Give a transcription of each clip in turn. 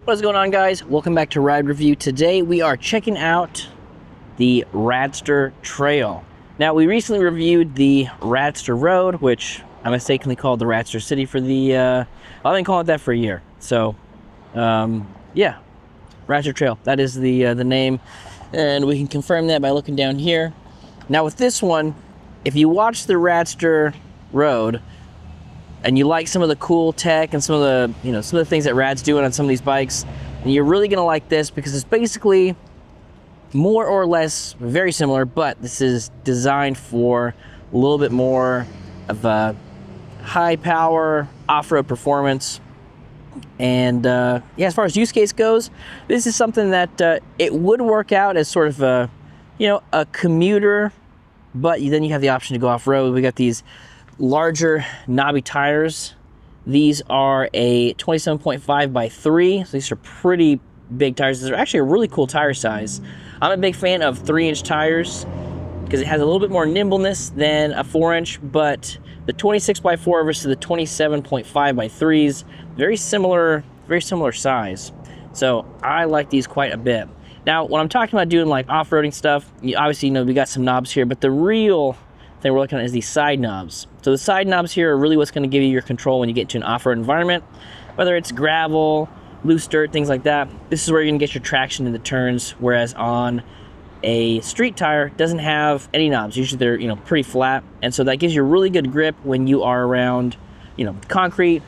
What's going on, guys? Welcome back to Ride Review. Today we are checking out the Radster Trail. Now, we recently reviewed the Radster Road, which I mistakenly called the Radster City for the, I've been calling it that for a year. So, yeah, Radster Trail, that is the name, and we can confirm that by looking down here. Now, with this one, if you watch the Radster Road, and you like some of the cool tech and some of the things that Rad's doing on some of these bikes, and you're really gonna like this because it's basically more or less very similar, but this is designed for a little bit more of a high power off-road performance. And yeah, as far as use case goes, this is something that it would work out as sort of a commuter, but then you have the option to go off-road. We got these larger knobby tires. These are a 27.5 by 3, so these are pretty big tires. These are actually a really cool tire size. I'm a big fan of 3-inch tires because it has a little bit more nimbleness than a 4-inch, but the 26 by 4 versus the 27.5 by 3s, very similar size. So I like these quite a bit. Now, when I'm talking about doing like off-roading stuff, you obviously we got some knobs here, but the real thing we're looking at is these side knobs. So the side knobs here are really what's going to give you your control when you get to an off-road environment, whether it's gravel, loose dirt, things like that. This is where you're going to get your traction in the turns, whereas on a street tire, it doesn't have any knobs. Usually they're pretty flat, and so that gives you a really good grip when you are around concrete,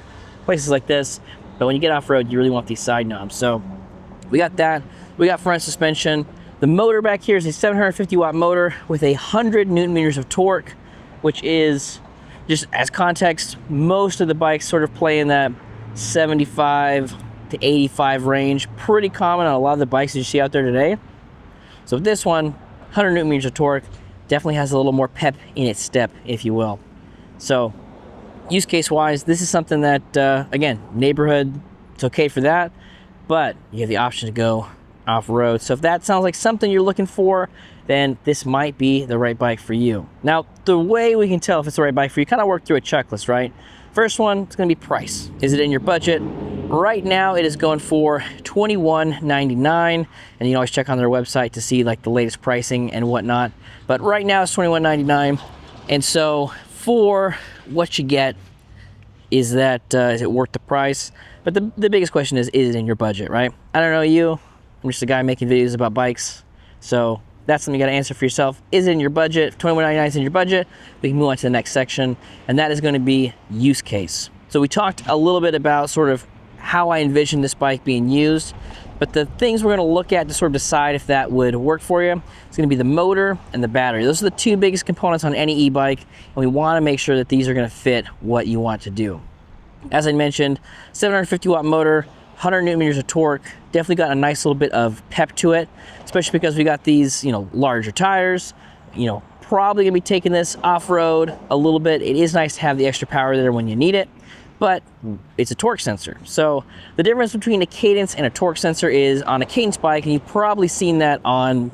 places like this. But when you get off-road, you really want these side knobs. So we got that. We got front suspension. The motor back here is a 750 watt motor with 100 newton meters of torque, which is, just as context, most of the bikes sort of play in that 75 to 85 range. Pretty common on a lot of the bikes that you see out there today. So with this one, 100 newton meters of torque, definitely has a little more pep in its step, if you will. So use case wise, this is something that, again, neighborhood, it's okay for that, but you have the option to go off-road. So if that sounds like something you're looking for, then this might be the right bike for you. Now, the way we can tell if it's the right bike for you, kind of work through a checklist, right? First one, it's going to be price. Is it in your budget? Right now, it is going for $21.99, and you can always check on their website to see like the latest pricing and whatnot. But right now, it's $21.99, and so for what you get, is it worth the price? But the biggest question is it in your budget, right? I don't know you. I'm just a guy making videos about bikes, so that's something you got to answer for yourself. Is it in your budget? If $21.99 is in your budget, we can move on to the next section, and that is going to be use case. So we talked a little bit about sort of how I envision this bike being used, but the things we're going to look at to sort of decide if that would work for you, it's going to be the motor and the battery. Those are the two biggest components on any e-bike, and we want to make sure that these are going to fit what you want to do. As I mentioned, 750 watt motor, 100 newton meters of torque, definitely got a nice little bit of pep to it, especially because we got these, larger tires. Probably gonna be taking this off-road a little bit. It is nice to have the extra power there when you need it, but it's a torque sensor. So the difference between a cadence and a torque sensor is on a cadence bike, and you've probably seen that on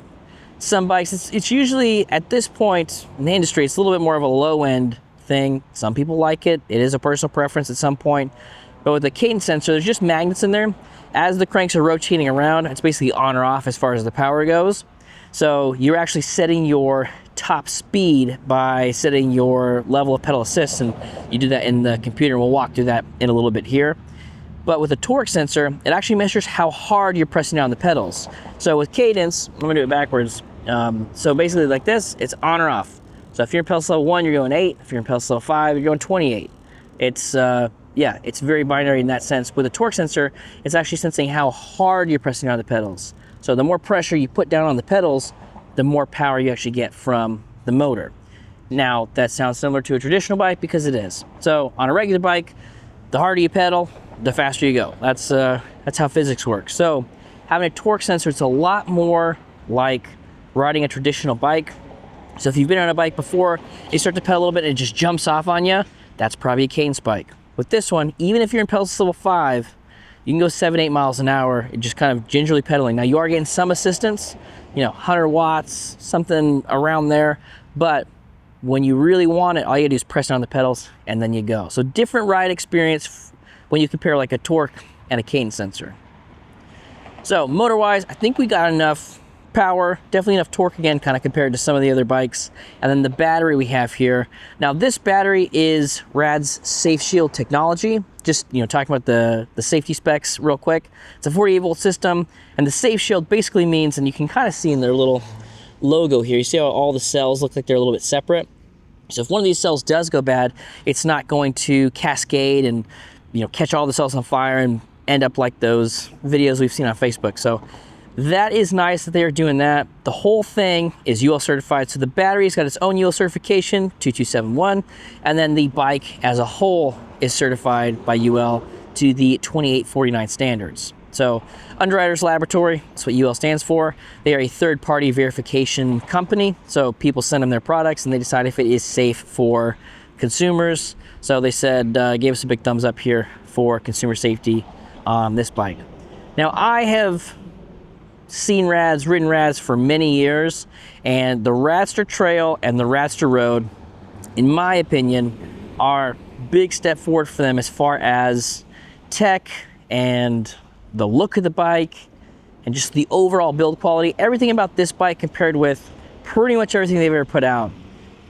some bikes. It's usually, at this point in the industry, it's a little bit more of a low-end thing. Some people like it. It is a personal preference at some point. But with the cadence sensor, there's just magnets in there. As the cranks are rotating around, it's basically on or off as far as the power goes. So you're actually setting your top speed by setting your level of pedal assist, and you do that in the computer. We'll walk through that in a little bit here. But with a torque sensor, it actually measures how hard you're pressing down the pedals. So with cadence, I'm gonna do it backwards. So basically like this, it's on or off. So if you're in pedal level 1, you're going 8. If you're in pedal level 5, you're going 28. Yeah, it's very binary in that sense. With a torque sensor, it's actually sensing how hard you're pressing on the pedals. So the more pressure you put down on the pedals, the more power you actually get from the motor. Now, that sounds similar to a traditional bike because it is. So on a regular bike, the harder you pedal, the faster you go. That's how physics works. So having a torque sensor, it's a lot more like riding a traditional bike. So if you've been on a bike before, you start to pedal a little bit and it just jumps off on you, that's probably a cadence bike. With this one, even if you're in pedal level 5, you can go 7-8 miles an hour, just kind of gingerly pedaling. Now you are getting some assistance, 100 watts, something around there, but when you really want it, all you gotta do is press on the pedals and then you go. So different ride experience when you compare like a torque and a cadence sensor. So motor-wise, I think we got enough power, definitely enough torque again, kind of compared to some of the other bikes. And then the battery we have here. Now this battery is Rad's Safe Shield technology. Just, you know, talking about the safety specs real quick. It's a 48 volt system, and the Safe Shield basically means, and you can kind of see in their little logo here, you see how all the cells look like they're a little bit separate? So if one of these cells does go bad, it's not going to cascade and, you know, catch all the cells on fire and end up like those videos we've seen on Facebook. So that is nice that they are doing that. The whole thing is UL certified. So the battery's got its own UL certification, 2271, and then the bike as a whole is certified by UL to the 2849 standards. So Underwriters Laboratory, that's what UL stands for. They are a third-party verification company. So people send them their products and they decide if it is safe for consumers. So they said, gave us a big thumbs up here for consumer safety on this bike. Now I have seen Rads, ridden Rads for many years, and the Radster Trail and the Radster Road, in my opinion, are big step forward for them as far as tech and the look of the bike and just the overall build quality. Everything about this bike compared with pretty much everything they've ever put out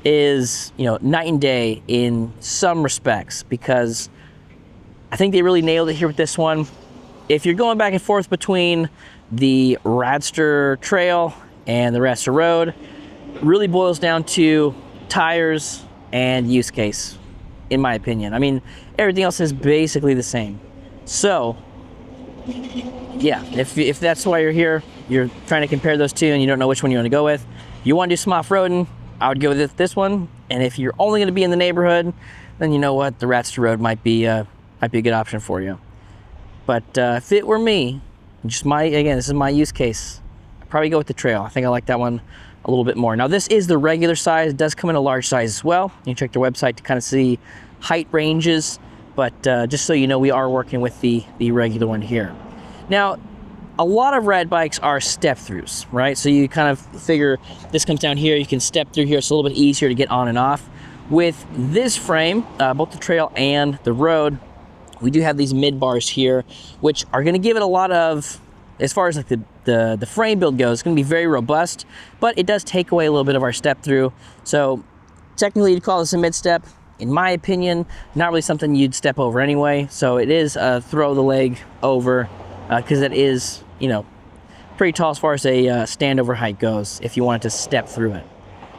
is, you know, night and day in some respects, because I think they really nailed it here with this one. If you're going back and forth between the Radster Trail and the Radster Road, really boils down to tires and use case, in my opinion. I mean, everything else is basically the same. So, yeah, if that's why you're here, you're trying to compare those two and you don't know which one you want to go with, you want to do some off-roading, I would go with this one. And if you're only going to be in the neighborhood, then you know what, the Radster Road might be a good option for you. But if it were me, just again, this is my use case, I'd probably go with the Trail. I think I like that one a little bit more. Now this is the regular size. It does come in a large size as well. You can check their website to kind of see height ranges, but just so you know, we are working with the regular one here. Now, a lot of Rad bikes are step-throughs, right? So you kind of figure this comes down here, you can step through here, it's a little bit easier to get on and off. With this frame, both the Trail and the Road, we do have these mid bars here, which are going to give it a lot of, as far as like the frame build goes, it's going to be very robust, but it does take away a little bit of our step through. So technically you'd call this a mid step. In my opinion, not really something you'd step over anyway. So it is throw the leg over, because it is, you know, pretty tall as far as a stand over height goes if you wanted to step through it.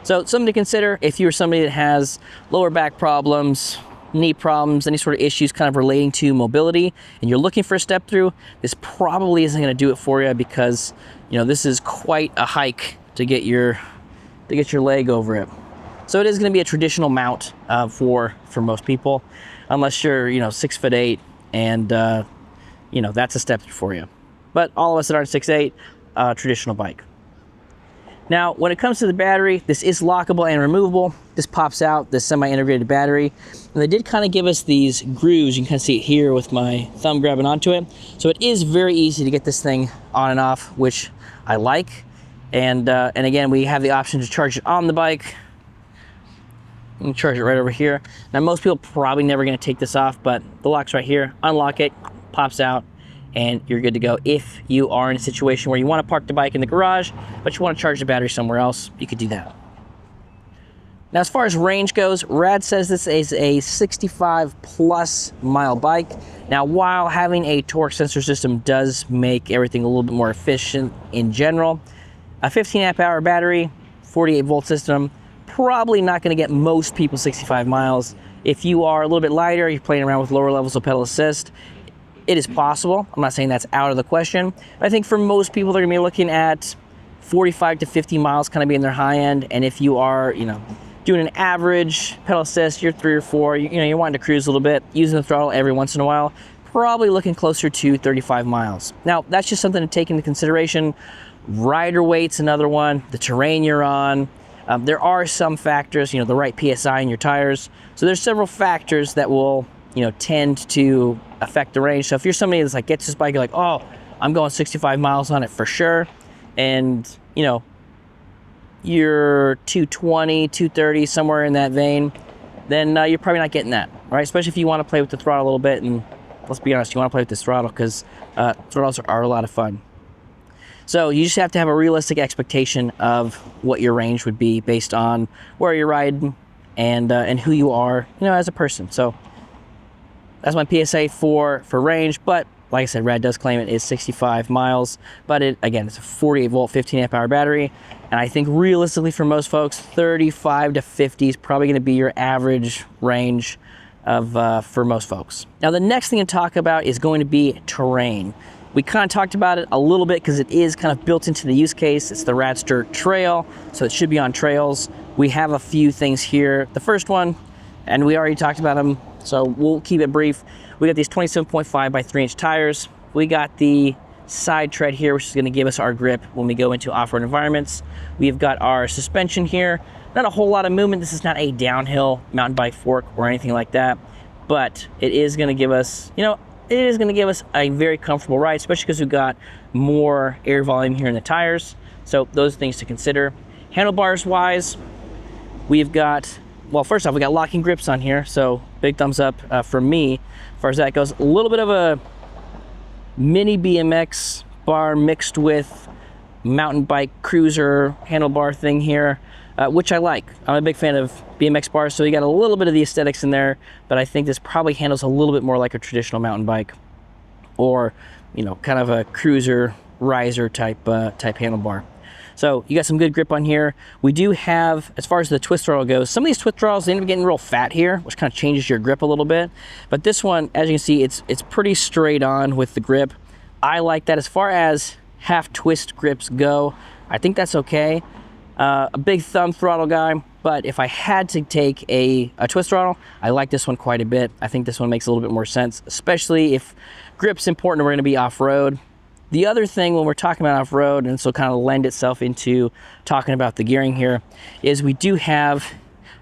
So something to consider if you're somebody that has lower back problems, knee problems, any sort of issues kind of relating to mobility, and you're looking for a step through, this probably isn't going to do it for you, because, you know, this is quite a hike to get your leg over it. So it is going to be a traditional mount for most people, unless you're, you know, 6'8" and you know, that's a step through for you. But all of us that aren't 6'8", traditional bike. Now, when it comes to the battery, this is lockable and removable. This pops out, this semi-integrated battery. And they did kind of give us these grooves. You can kind of see it here with my thumb grabbing onto it. So it is very easy to get this thing on and off, which I like. And again, we have the option to charge it on the bike. You can charge it right over here. Now, most people probably never going to take this off, but the lock's right here. Unlock it, pops out, and you're good to go. If you are in a situation where you want to park the bike in the garage, but you want to charge the battery somewhere else, you could do that. Now, as far as range goes, Rad says this is a 65 plus mile bike. Now, while having a torque sensor system does make everything a little bit more efficient in general, a 15 amp hour battery, 48 volt system, probably not going to get most people 65 miles. If you are a little bit lighter, you're playing around with lower levels of pedal assist, it is possible. I'm not saying that's out of the question. But I think for most people, they're gonna be looking at 45 to 50 miles kind of being their high end. And if you are, you know, doing an average pedal assist, you're 3 or 4, you know, you're wanting to cruise a little bit, using the throttle every once in a while, probably looking closer to 35 miles. Now, that's just something to take into consideration. Rider weight's another one, the terrain you're on. There are some factors, you know, the right PSI in your tires. So there's several factors that will, you know, tend to affect the range. So if you're somebody that's like gets this bike, you're like, oh, I'm going 65 miles on it for sure, and you know, you're 220, 230, somewhere in that vein, then you're probably not getting that, right? Especially if you want to play with the throttle a little bit, and let's be honest, you want to play with this throttle because throttles are a lot of fun. So you just have to have a realistic expectation of what your range would be based on where you're riding and who you are, as a person. So that's my PSA for range. But like I said, Rad does claim it is 65 miles, but again, it's a 48 volt, 15 amp hour battery. And I think realistically for most folks, 35 to 50 is probably going to be your average range for most folks. Now, the next thing to talk about is going to be terrain. We kind of talked about it a little bit because it is kind of built into the use case. It's the Radster Trail, so it should be on trails. We have a few things here. The first one, and we already talked about them, so we'll keep it brief. We got these 27.5 by 3 inch tires. We got the side tread here, which is going to give us our grip when we go into off-road environments. We've got our suspension here. Not a whole lot of movement. This is not a downhill mountain bike fork or anything like that, but it is going to give us, a very comfortable ride, especially because we've got more air volume here in the tires. So those are things to consider. Handlebars wise, we've got, well, first off, we got locking grips on here. So big thumbs up for me as far as that goes. A little bit of a mini BMX bar mixed with mountain bike cruiser handlebar thing here, which I like. I'm a big fan of BMX bars, so you got a little bit of the aesthetics in there, but I think this probably handles a little bit more like a traditional mountain bike, or kind of a cruiser riser type handlebar. So you got some good grip on here. We do have, as far as the twist throttle goes, some of these twist throttles, they end up getting real fat here, which kind of changes your grip a little bit. But this one, as you can see, it's pretty straight on with the grip. I like that. As far as half twist grips go, I think that's okay. A big thumb throttle guy, but if I had to take a twist throttle, I like this one quite a bit. I think this one makes a little bit more sense, especially if grip's important and we're going to be off-road. The other thing when we're talking about off-road, and this will kind of lend itself into talking about the gearing here, is we do have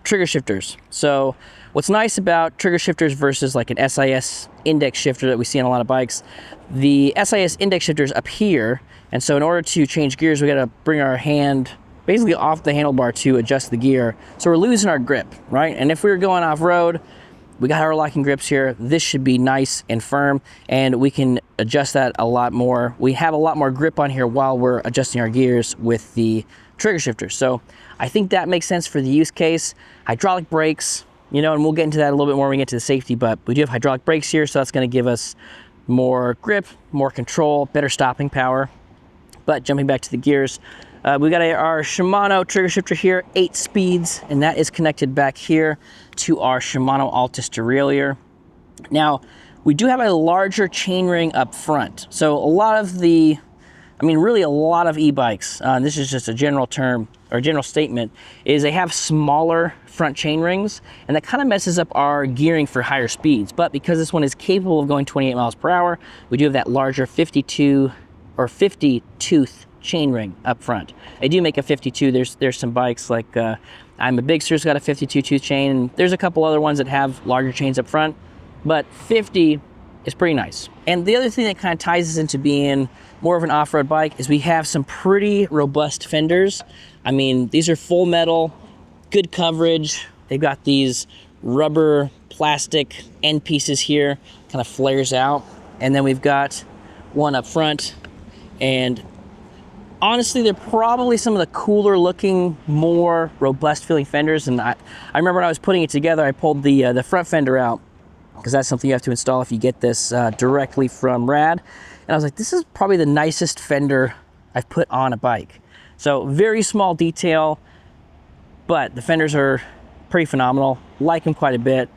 trigger shifters. So what's nice about trigger shifters versus like an SIS index shifter that we see on a lot of bikes, the SIS index shifter's up here, and so in order to change gears, we got to bring our hand basically off the handlebar to adjust the gear. So we're losing our grip, right? And if we were going off-road, we got our locking grips here. This should be nice and firm, and we can adjust that a lot more. We have a lot more grip on here while we're adjusting our gears with the trigger shifter. So I think that makes sense for the use case. Hydraulic brakes, and we'll get into that a little bit more when we get to the safety, but we do have hydraulic brakes here, so that's gonna give us more grip, more control, better stopping power. But jumping back to the gears, we got our Shimano trigger shifter here, 8 speeds, and that is connected back here to our Shimano Altus derailleur. Now, we do have a larger chainring up front. So a lot of really a lot of e-bikes, this is just a general term or general statement, is they have smaller front chain rings, and that kind of messes up our gearing for higher speeds. But because this one is capable of going 28 miles per hour, we do have that larger 52 or 50 tooth chain ring up front. They do make a 52. There's some bikes like I'm a Bigster's got a 52 tooth chain, and there's a couple other ones that have larger chains up front, but 50 is pretty nice. And the other thing that kind of ties us into being more of an off-road bike is we have some pretty robust fenders. I mean, these are full metal, good coverage. They've got these rubber plastic end pieces here, kind of flares out, and then we've got one up front. And honestly, they're probably some of the cooler looking, more robust feeling fenders. And I remember when I was putting it together, I pulled the front fender out, because that's something you have to install if you get this directly from Rad. And I was like, this is probably the nicest fender I've put on a bike. So very small detail, but the fenders are pretty phenomenal. Like them quite a bit.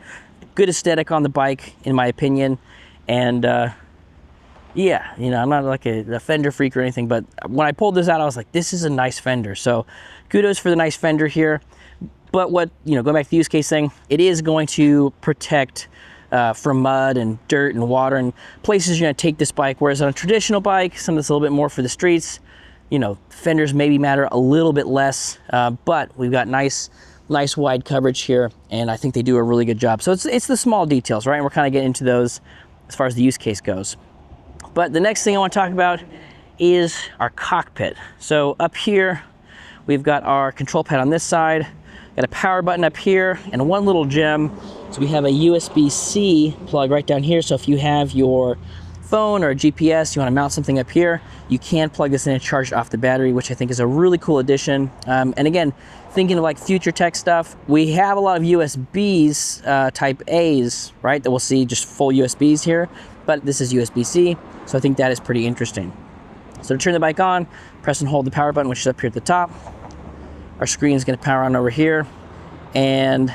Good aesthetic on the bike, in my opinion. And yeah, I'm not like a fender freak or anything, but when I pulled this out, I was like, this is a nice fender. So kudos for the nice fender here. But going back to the use case thing, it is going to protect from mud and dirt and water and places you're gonna take this bike. Whereas on a traditional bike, something that's a little bit more for the streets, fenders maybe matter a little bit less, but we've got nice wide coverage here, and I think they do a really good job. So it's the small details, right? And we're kind of getting into those as far as the use case goes. But the next thing I want to talk about is our cockpit. So up here, we've got our control pad on this side, got a power button up here, and one little gem. So we have a USB-C plug right down here. So if you have your phone or a GPS, you want to mount something up here, you can plug this in and charge it off the battery, which I think is a really cool addition. And again, thinking of like future tech stuff, we have a lot of USBs, type A's, right, that we'll see just full USBs here, but this is USB-C, so I think that is pretty interesting. So to turn the bike on, press and hold the power button, which is up here at the top. Our screen is going to power on over here, and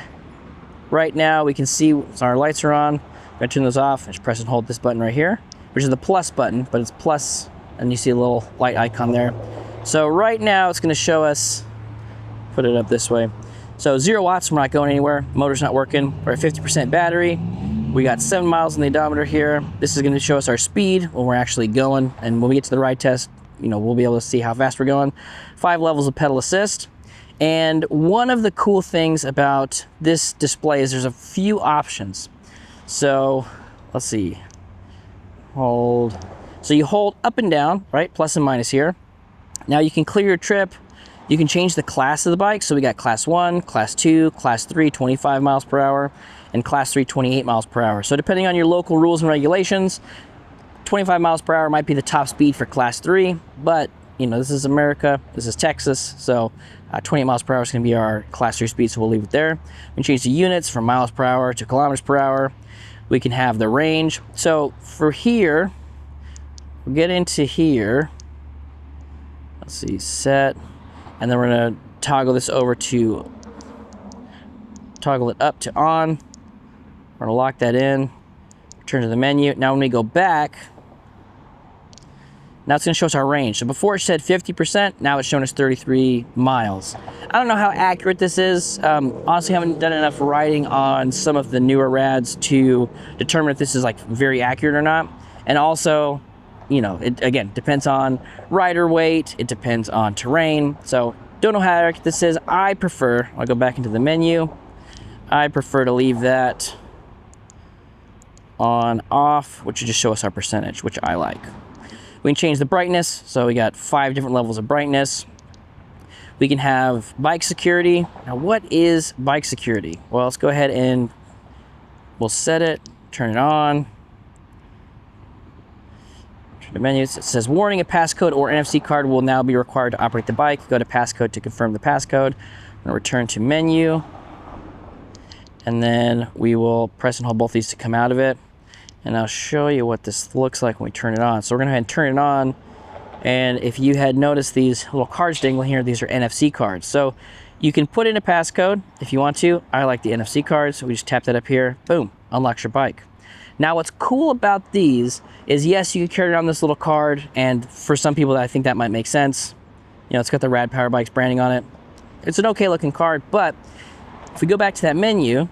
right now we can see our lights are on. I'm going to turn those off. Just press and hold this button right here, which is the plus button, but it's plus, and you see a little light icon there. So right now it's going to show us, put it up this way. So 0 watts, we're not going anywhere. Motor's not working. We're at 50% battery. We got 7 miles on the odometer here. This is going to show us our speed when we're actually going, and when we get to the ride test, you know, we'll be able to see how fast we're going. 5 levels of pedal assist. And one of the cool things about this display is there's a few options. So let's see, hold. So you hold up and down, right? Plus and minus here. Now you can clear your trip. You can change the class of the bike. So we got class 1, class 2, class 3, 25 miles per hour, and class 3, 28 miles per hour. So depending on your local rules and regulations, 25 miles per hour might be the top speed for class 3, but you know, this is America, this is Texas, so 28 miles per hour is going to be our class 3 speed, so we'll leave it there. We can change the units from miles per hour to kilometers per hour. We can have the range. So for here, we'll get into here. Let's see, set, and then we're going to toggle this over to, toggle it up to on. We're going to lock that in, return to the menu. Now when we go back, now it's going to show us our range. So before it said 50%, now it's showing us 33 miles. I don't know how accurate this is. Honestly, I haven't done enough riding on some of the newer rads to determine if this is like very accurate or not. And also, you know, it again depends on rider weight. It depends on terrain. So don't know how accurate this is. I'll go back into the menu. I prefer to leave that on off, which will just show us our percentage, which I like. We can change the brightness, so we got 5 different levels of brightness. We can have bike security. Now, what is bike security? Well, let's go ahead and we'll set it, turn it on. Turn the menus. It says, warning, a passcode or NFC card will now be required to operate the bike. Go to passcode to confirm the passcode. I'm gonna return to menu. And then we will press and hold both these to come out of it. And I'll show you what this looks like when we turn it on. So we're gonna go ahead and turn it on. And if you had noticed these little cards dangling here, these are NFC cards. So you can put in a passcode if you want to. I like the NFC cards, so we just tap that up here, boom, unlocks your bike. Now what's cool about these is, yes, you can carry around this little card, and for some people I think that might make sense. You know, it's got the Rad Power Bikes branding on it. It's an okay looking card, but if we go back to that menu,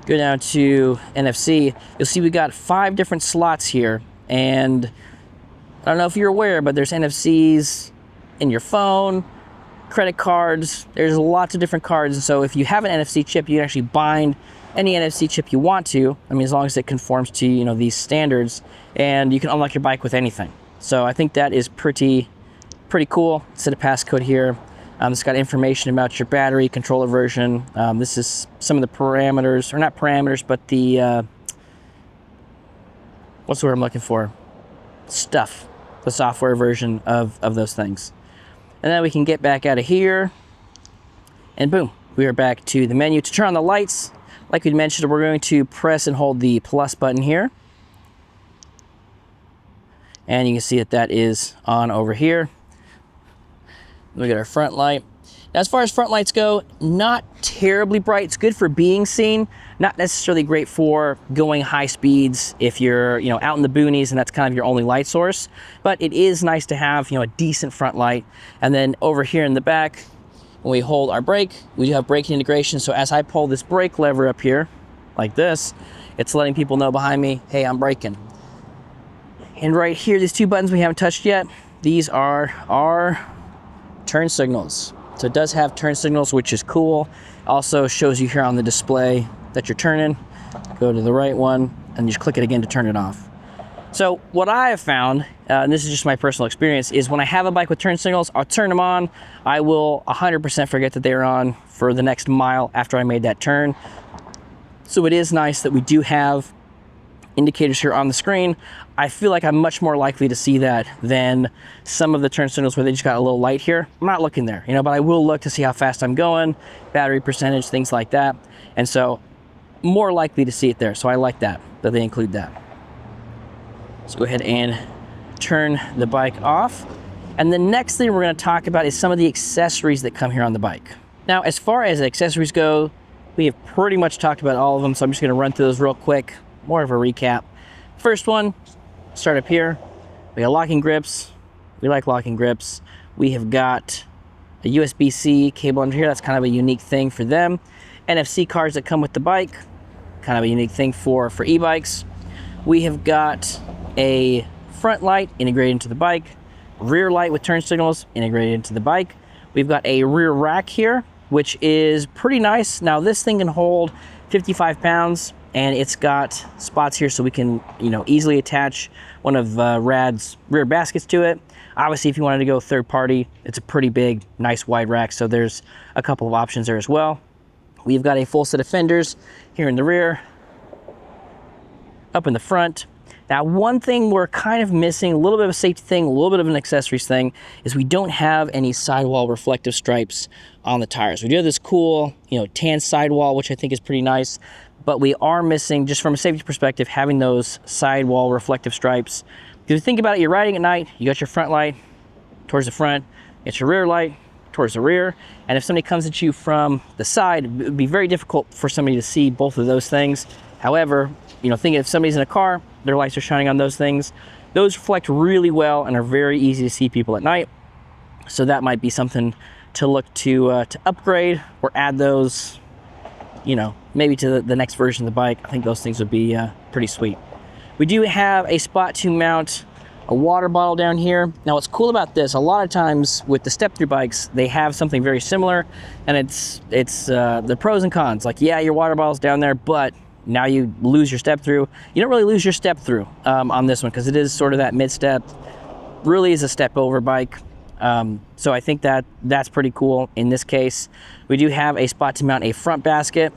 go down to NFC, you'll see we got 5 different slots here. And I don't know if you're aware, but there's NFCs in your phone, credit cards, there's lots of different cards. And so if you have an NFC chip, you can actually bind any NFC chip you want to. I mean, as long as it conforms to, you know, these standards, and you can unlock your bike with anything. So I think that is pretty cool. Set a passcode here. It's got information about your battery, controller version. This is some of the parameters, or not parameters, but the, what's the word I'm looking for? Stuff, the software version of those things. And then we can get back out of here, and boom, we are back to the menu. To turn on the lights, like we mentioned, we're going to press and hold the plus button here. And you can see that that is on over here. We got our front light. Now, as far as front lights go, not terribly bright. It's good for being seen, not necessarily great for going high speeds if you're, you know, out in the boonies and that's kind of your only light source. But it is nice to have, you know, a decent front light. And then over here in the back, when we hold our brake, we do have braking integration. So as I pull this brake lever up here, like this, it's letting people know behind me, hey, I'm braking. And right here, these 2 buttons we haven't touched yet, these are our turn signals. So it does have turn signals, which is cool. Also shows you here on the display that you're turning. Go to the right one and just click it again to turn it off. So what I have found, and this is just my personal experience, is when I have a bike with turn signals, I'll turn them on. I will 100% forget that they're on for the next mile after I made that turn. So it is nice that we do have indicators here on the screen, I feel like I'm much more likely to see that than some of the turn signals where they just got a little light here. I'm not looking there, you know, but I will look to see how fast I'm going, battery percentage, things like that. And so more likely to see it there. So I like that they include that. Let's go ahead and turn the bike off. And the next thing we're going to talk about is some of the accessories that come here on the bike. Now, as far as accessories go, we have pretty much talked about all of them, so I'm just going to run through those real quick, more of a recap. First one, start up here. We got locking grips. We like locking grips. We have got a USB-C cable under here. That's kind of a unique thing for them. NFC cards that come with the bike, kind of a unique thing for e-bikes. We have got a front light integrated into the bike, rear light with turn signals integrated into the bike. We've got a rear rack here, which is pretty nice. Now this thing can hold 55 pounds and it's got spots here so we can, you know, easily attach one of Rad's rear baskets to it. Obviously, if you wanted to go third party, it's a pretty big, nice wide rack. So there's a couple of options there as well. We've got a full set of fenders here in the rear, up in the front. Now, one thing we're kind of missing, a little bit of a safety thing, a little bit of an accessories thing, is we don't have any sidewall reflective stripes on the tires. We do have this cool, you know, tan sidewall, which I think is pretty nice, but we are missing, just from a safety perspective, having those sidewall reflective stripes. If you think about it, you're riding at night, you got your front light towards the front, you got your rear light towards the rear, and if somebody comes at you from the side, it would be very difficult for somebody to see both of those things. However, you know, think if somebody's in a car, their lights are shining on those things. Those reflect really well and are very easy to see people at night. So that might be something to look to upgrade or add those, you know, maybe to the next version of the bike. I think those things would be pretty sweet. We do have a spot to mount a water bottle down here. Now what's cool about this, a lot of times with the step-through bikes, they have something very similar, and it's the pros and cons. Like, yeah, your water bottle's down there, but now you lose your step through. You don't really lose your step through on this one because it is sort of that mid-step, really is a step over bike. So I think that's pretty cool in this case. We do have a spot to mount a front basket.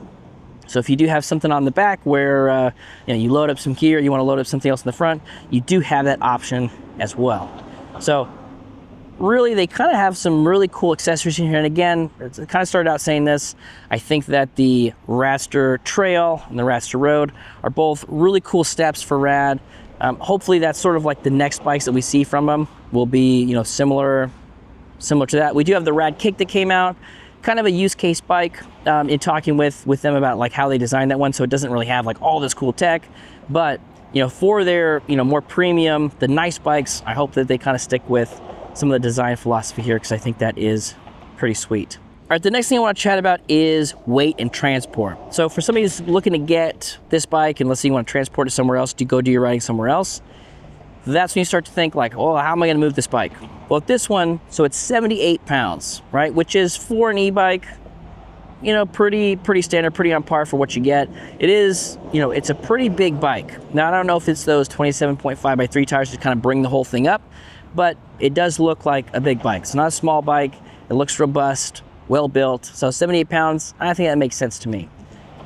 So if you do have something on the back where you know, you load up some gear, you want to load up something else in the front, you do have that option as well. So really, they kind of have some really cool accessories in here. And again, I kind of started out saying this, I think that the Radster Trail and the Radster Road are both really cool steps for Rad. Hopefully that's sort of like the next bikes that we see from them will be, you know, similar to that. We do have the Rad Kick that came out, kind of a use case bike, in talking with them about like how they designed that one. So it doesn't really have like all this cool tech, but you know, for their, you know, more premium, the nice bikes, I hope that they kind of stick with some of the design philosophy here, because I think that is pretty sweet. All right, the next thing I want to chat about is weight and transport. So for somebody who's looking to get this bike, and let's say you want to transport it somewhere else, to go do your riding somewhere else, that's when you start to think like, oh, how am I going to move this bike? Well, this one, so it's 78 pounds, right? Which is for an e-bike, you know, pretty standard, pretty on par for what you get. It is, you know, it's a pretty big bike. Now, I don't know if it's those 27.5 by 3 tires to kind of bring the whole thing up, but it does look like a big bike. It's not a small bike. It looks robust, well built. So 78 pounds, I think that makes sense to me.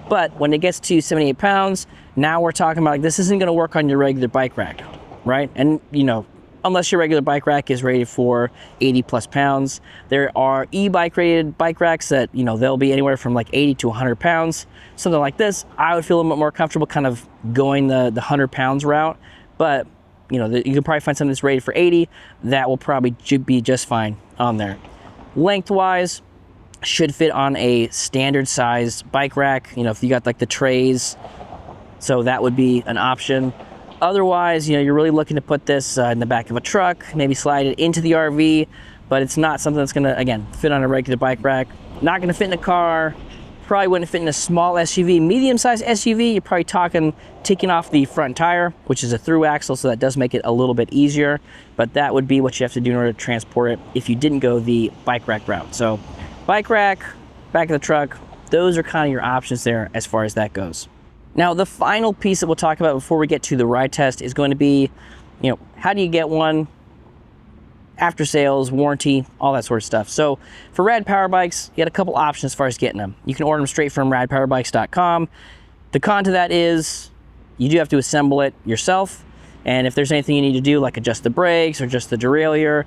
But when it gets to 78 pounds, now we're talking about like, this isn't going to work on your regular bike rack, right? And you know, unless your regular bike rack is rated for 80 plus pounds, there are e-bike rated bike racks that, you know, they'll be anywhere from like 80 to 100 pounds. Something like this, I would feel a little bit more comfortable kind of going the 100 pounds route. But you know, you can probably find something that's rated for 80. That will probably be just fine on there. Lengthwise, should fit on a standard size bike rack. You know, if you got like the trays, so that would be an option. Otherwise, you know, you're really looking to put this in the back of a truck, maybe slide it into the RV, but it's not something that's gonna, again, fit on a regular bike rack. Not gonna fit in a car. Probably wouldn't fit in a small SUV. Medium-sized SUV, you're probably talking taking off the front tire, which is a through axle, so that does make it a little bit easier, but that would be what you have to do in order to transport it if you didn't go the bike rack route. So bike rack, back of the truck, those are kind of your options there as far as that goes. Now, the final piece that we'll talk about before we get to the ride test is going to be, you know, how do you get one? After sales, warranty, all that sort of stuff. So for Rad Power Bikes, you got a couple options as far as getting them. You can order them straight from radpowerbikes.com. The con to that is you do have to assemble it yourself. And if there's anything you need to do, like adjust the brakes or just the derailleur,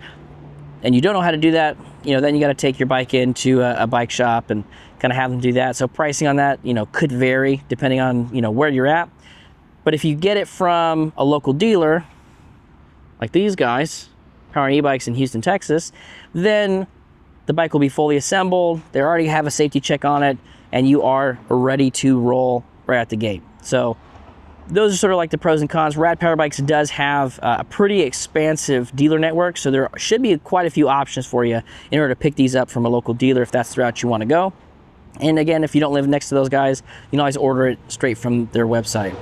and you don't know how to do that, then you got to take your bike into a bike shop and kind of have them do that. So pricing on that, could vary depending on, where you're at. But if you get it from a local dealer, like these guys, Power and E-Bikes in Houston, Texas, then the bike will be fully assembled. They already have a safety check on it, and you are ready to roll right out the gate. So those are sort of like the pros and cons. Rad Power Bikes does have a pretty expansive dealer network, so there should be quite a few options for you in order to pick these up from a local dealer if that's the route you want to go. And again, if you don't live next to those guys, you can always order it straight from their website.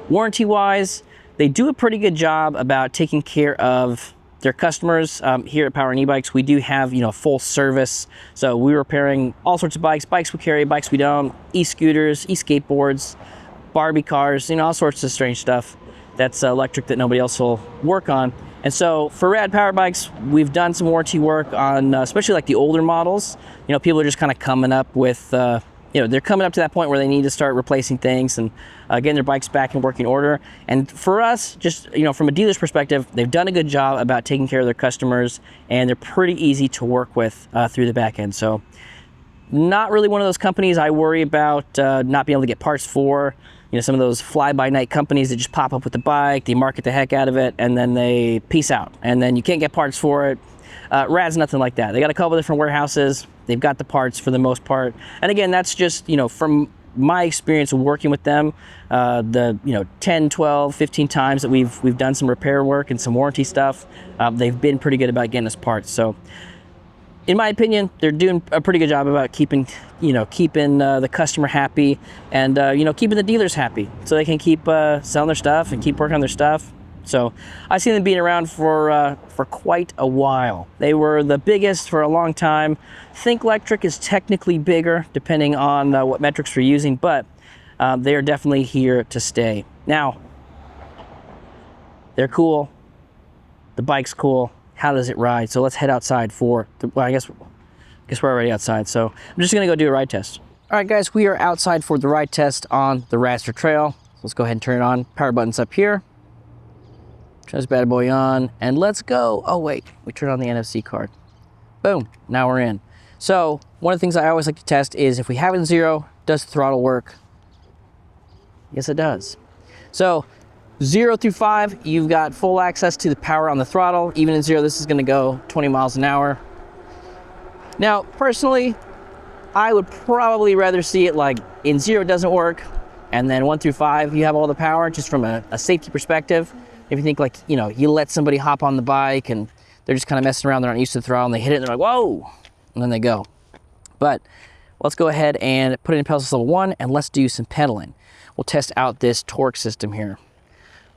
Warranty-wise, they do a pretty good job about taking care of their customers. Here at Power and E-Bikes, we do have full service. So we're repairing all sorts of bikes we carry, bikes we don't, e-scooters, e-skateboards, Barbie cars, all sorts of strange stuff that's electric that nobody else will work on. And so for Rad Power Bikes, we've done some warranty work on especially like the older models. People are just kind of coming up with they're coming up to that point where they need to start replacing things and getting their bikes back in working order. And for us, just from a dealer's perspective, they've done a good job about taking care of their customers, and they're pretty easy to work with through the back end. So not really one of those companies I worry about not being able to get parts for. Some of those fly-by-night companies that just pop up with the bike, they market the heck out of it, and then they peace out, and then you can't get parts for it. Rad's nothing like that. They got a couple different warehouses. They've got the parts for the most part. And again, that's just, from my experience working with them, the 10, 12, 15 times that we've done some repair work and some warranty stuff, they've been pretty good about getting us parts. So in my opinion, they're doing a pretty good job about keeping the customer happy and, keeping the dealers happy so they can keep selling their stuff and keep working on their stuff. So I've seen them being around for quite a while. They were the biggest for a long time. Think Electric is technically bigger depending on what metrics we're using, but they are definitely here to stay. Now, they're cool. The bike's cool. How does it ride? So let's head outside I guess we're already outside. So I'm just gonna go do a ride test. All right, guys, we are outside for the ride test on the Radster Trail. So let's go ahead and turn it on. Power button's up here. Turn this bad boy on, and let's go. Oh wait, we turn on the NFC card. Boom, now we're in. So one of the things I always like to test is if we have it in zero, does the throttle work? Yes, it does. So 0 through 5, you've got full access to the power on the throttle. Even in 0, this is gonna go 20 miles an hour. Now, personally, I would probably rather see it like in 0 doesn't work, and then 1 through 5, you have all the power, just from a safety perspective. If you think like, you let somebody hop on the bike and they're just kind of messing around, they're not used to the throttle, and they hit it and they're like, whoa, and then they go. But let's go ahead and put it in pedal assist level 1, and let's do some pedaling. We'll test out this torque system here.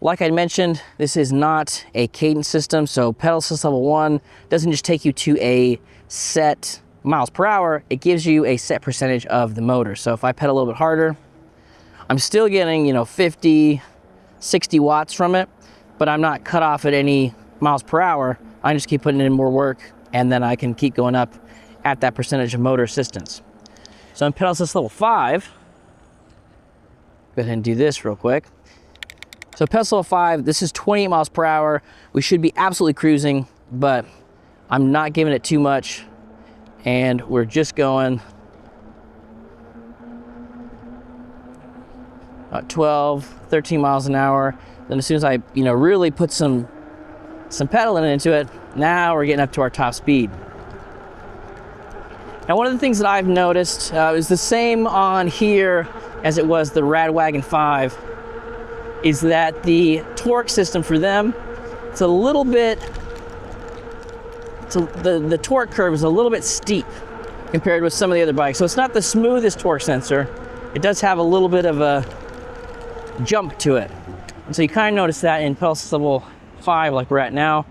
Like I mentioned, this is not a cadence system, so pedal assist level 1 doesn't just take you to a set miles per hour, it gives you a set percentage of the motor. So if I pedal a little bit harder, I'm still getting 50, 60 watts from it, but I'm not cut off at any miles per hour. I just keep putting in more work, and then I can keep going up at that percentage of motor assistance. So in pedal assist level 5, go ahead and do this real quick. So pedal assist level 5, this is 28 miles per hour. We should be absolutely cruising, but I'm not giving it too much, and we're just going 12, 13 miles an hour. Then as soon as I, really put some pedaling into it, now we're getting up to our top speed. Now, one of the things that I've noticed is the same on here as it was the Radwagon 5, is that the torque system for them, it's a little bit, the torque curve is a little bit steep compared with some of the other bikes. So it's not the smoothest torque sensor. It does have a little bit of a jump to it. And so you kind of notice that in pedal assist level 5 like we're at now,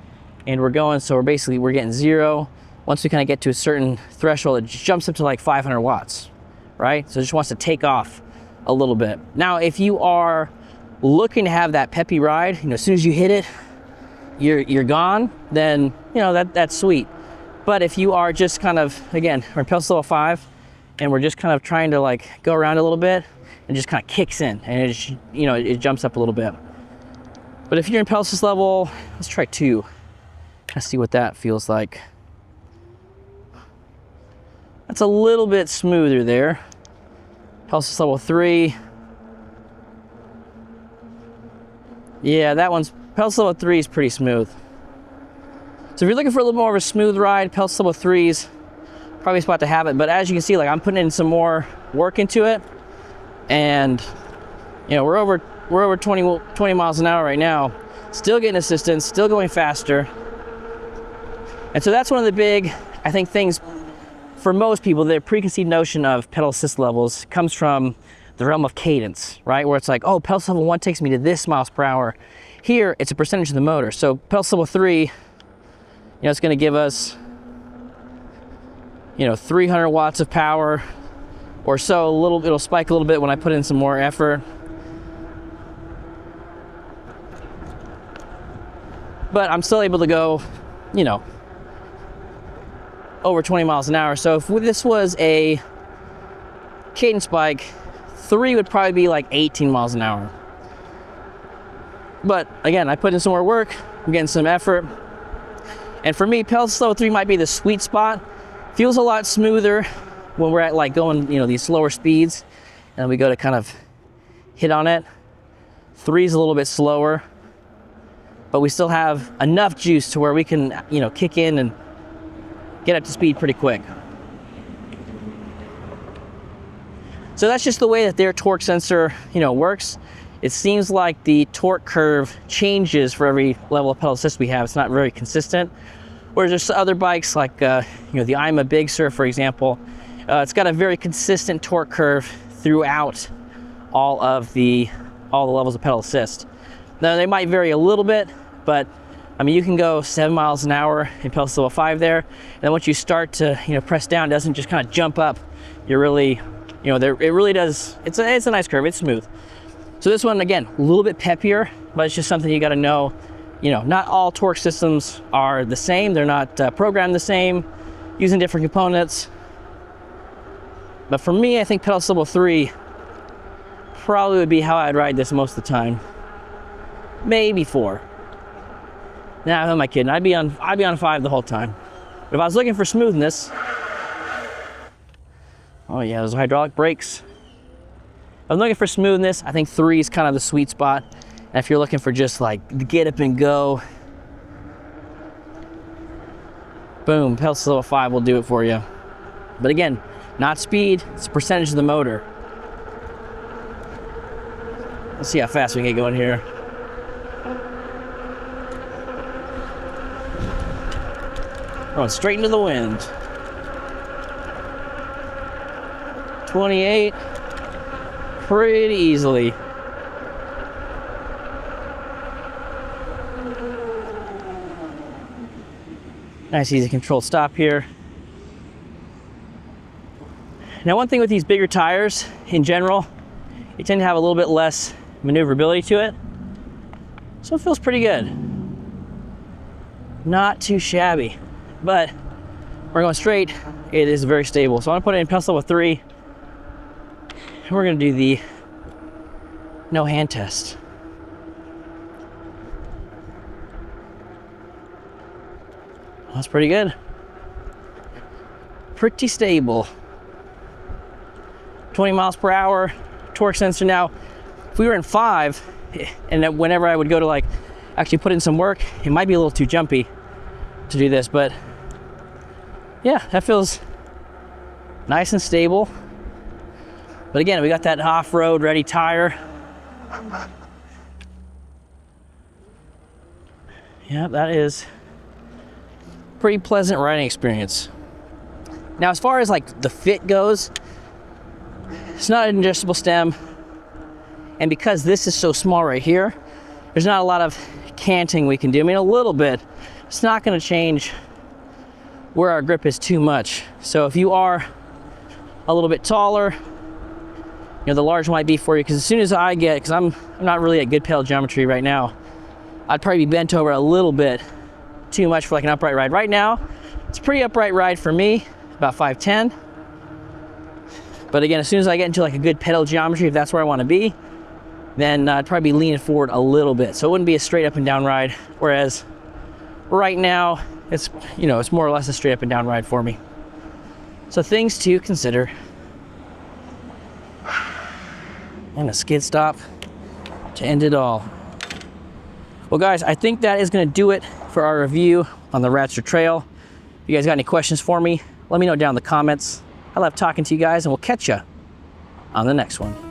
and we're getting 0. Once we kind of get to a certain threshold, it jumps up to like 500 watts, right? So it just wants to take off a little bit. Now, if you are looking to have that peppy ride, as soon as you hit it, you're gone, then, that's sweet. But if you are just kind of, again, we're in pedal assist level 5, and we're just kind of trying to like go around a little bit, and just kind of kicks in, and it just, you know, it jumps up a little bit. But if you're in pedal assist level, let's try 2. Kind of see what that feels like. That's a little bit smoother there. Pedal assist level 3. Yeah, that one's, pedal assist level 3 is pretty smooth. So if you're looking for a little more of a smooth ride, pedal assist level 3's probably a spot to have it. But as you can see, like, I'm putting in some more work into it, and you know, we're over 20 miles an hour right now, still getting assistance, still going faster. And so that's one of the big, I think, things for most people, their preconceived notion of pedal assist levels comes from the realm of cadence, right? Where it's like, oh, pedal assist level 1 takes me to this miles per hour. Here, it's a percentage of the motor. So pedal assist level 3, you know, it's gonna give us, you know, 300 watts of power or so. It'll spike a little bit when I put in some more effort. But I'm still able to go, you know, over 20 miles an hour. So if this was a cadence bike, 3 would probably be like 18 miles an hour. But again, I put in some more work, I'm getting some effort. And for me, pedal assist level 3 might be the sweet spot. Feels a lot smoother when we're at like going, you know, these slower speeds, and we go to kind of hit on it. 3 is a little bit slower, but we still have enough juice to where we can, you know, kick in and get up to speed pretty quick. So that's just the way that their torque sensor, you know, works. It seems like the torque curve changes for every level of pedal assist we have. It's not very consistent. Whereas there's other bikes like, you know, the I'm a Big Sur, for example. It's got a very consistent torque curve throughout all the levels of pedal assist. Now they might vary a little bit, but I mean, you can go 7 miles an hour in pedal assist level 5 there, and then once you start to, you know, press down, it doesn't just kind of jump up. You're really, you know, it really does. It's a nice curve. It's smooth. So this one, again, a little bit peppier, but it's just something you got to know. You know, not all torque systems are the same. They're not programmed the same, using different components. But for me, I think pedal assist level 3 probably would be how I'd ride this most of the time. Maybe 4. Nah, who am I kidding? I'd be on 5 the whole time. But if I was looking for smoothness, oh yeah, those hydraulic brakes. If I'm looking for smoothness, I think 3 is kind of the sweet spot. And if you're looking for just like get up and go, boom, pedal assist level 5 will do it for you. But again, not speed, it's a percentage of the motor. Let's see how fast we can get going here. Going straight into the wind. 28, pretty easily. Nice easy controlled stop here. Now one thing with these bigger tires in general, they tend to have a little bit less maneuverability to it. So it feels pretty good. Not too shabby, but we're going straight. It is very stable. So I'm gonna put it in pedal assist level 3, and we're gonna do the no hand test. That's pretty good. Pretty stable. 20 miles per hour, torque sensor. Now, if we were in 5, and whenever I would go to like actually put in some work, it might be a little too jumpy to do this, but yeah, that feels nice and stable. But again, we got that off-road ready tire. Yeah, that is pretty pleasant riding experience. Now, as far as like the fit goes, it's not an adjustable stem, and because this is so small right here, there's not a lot of canting we can do. I mean, a little bit. It's not going to change where our grip is too much. So if you are a little bit taller, you know, the large might be for you, because as soon as I get, because I'm not really at good pedal geometry right now, I'd probably be bent over a little bit too much for like an upright ride. Right now, it's a pretty upright ride for me, about 5'10". But again, as soon as I get into like a good pedal geometry, if that's where I want to be, then I'd probably be leaning forward a little bit. So it wouldn't be a straight up and down ride. Whereas right now, it's, you know, it's more or less a straight up and down ride for me. So things to consider. And a skid stop to end it all. Well guys, I think that is gonna do it for our review on the Radster Trail. If you guys got any questions for me, let me know down in the comments. I love talking to you guys, and we'll catch you on the next one.